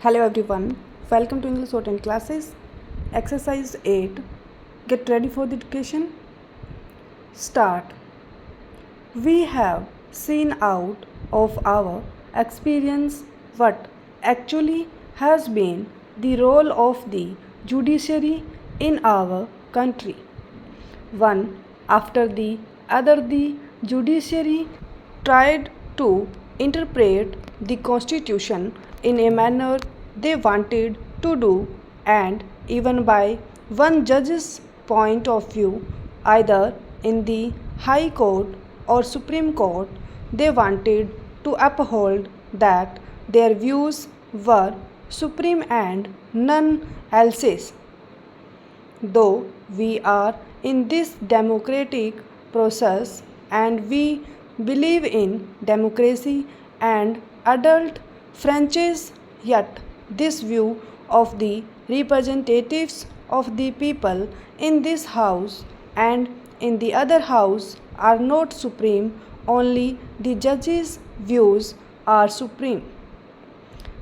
Hello everyone, welcome to English Shorthand classes. Exercise 8. Get ready for the dictation. Start. We have seen out of our experience what actually has been the role of the judiciary in our country. One after the other, the judiciary tried to interpret the constitution in a manner they wanted to do, and even by one judge's point of view, either in the High Court or Supreme Court, they wanted to uphold that their views were supreme and none else's. Though we are in this democratic process and we believe in democracy and adult franchise, yet this view of the representatives of the people in this house and in the other house are not supreme, only the judges' views are supreme.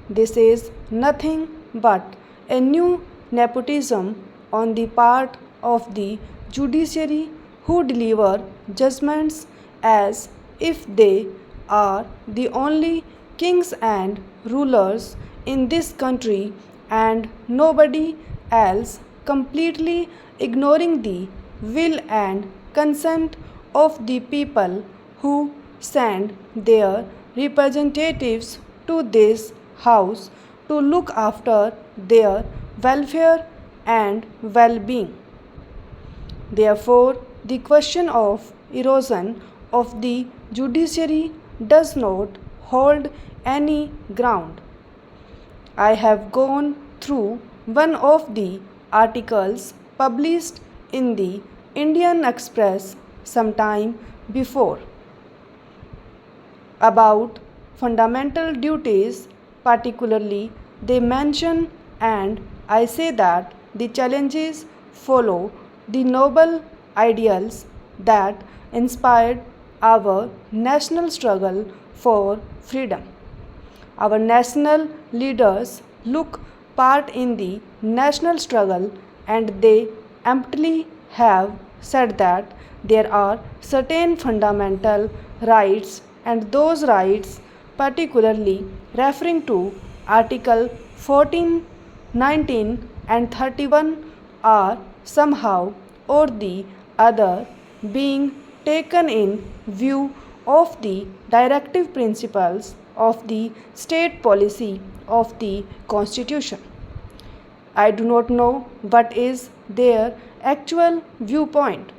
This is nothing but a new nepotism on the part of the judiciary, who deliver judgments as if they are the only kings and rulers in this country and nobody else, completely ignoring the will and consent of the people who send their representatives to this house to look after their welfare and well-being. Therefore, the question of erosion of the judiciary does not hold any ground. I have gone through one of the articles published in the Indian Express some time before about fundamental duties, particularly they mention, and I say that the challenges follow the noble ideals that inspired our national struggle for freedom. Our national leaders took part in the national struggle, and they amply have said that there are certain fundamental rights, and those rights, particularly referring to Article 14, 19 and 31, are somehow or the other being taken in view of the directive principles of the state policy of the Constitution. I do not know what is their actual viewpoint.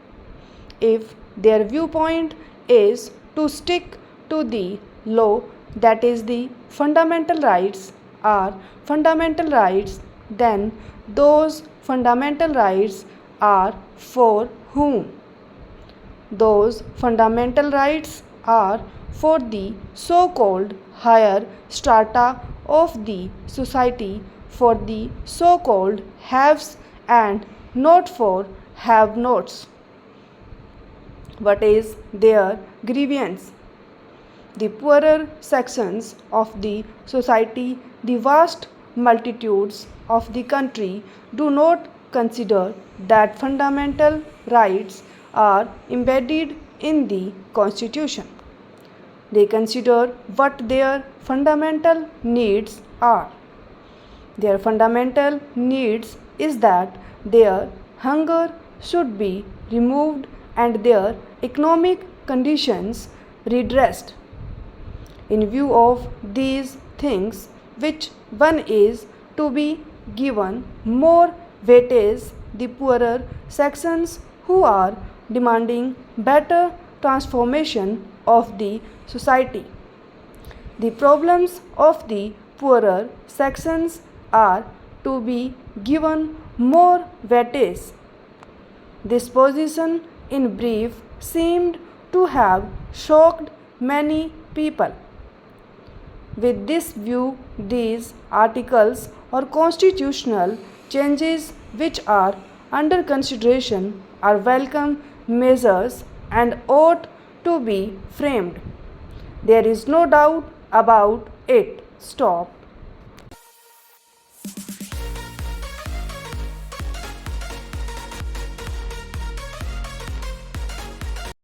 If their viewpoint is to stick to the law, that is the fundamental rights are fundamental rights, then those fundamental rights are for whom? Those fundamental rights are for the so-called higher strata of the society, for the so-called haves and not for have-nots. What is their grievance? The poorer sections of the society, the vast multitudes of the country, do not consider that fundamental rights are embedded in the Constitution. They consider what their fundamental needs are. Their fundamental needs is that their hunger should be removed and their economic conditions redressed. In view of these things, which one is to be given more weightage, the poorer sections who are demanding better transformation of the society. The problems of the poorer sections are to be given more weightage. This position, in brief, seemed to have shocked many people. With this view, these articles or constitutional changes which are under consideration are welcome measures and ought to be framed. There is no doubt about it. Stop.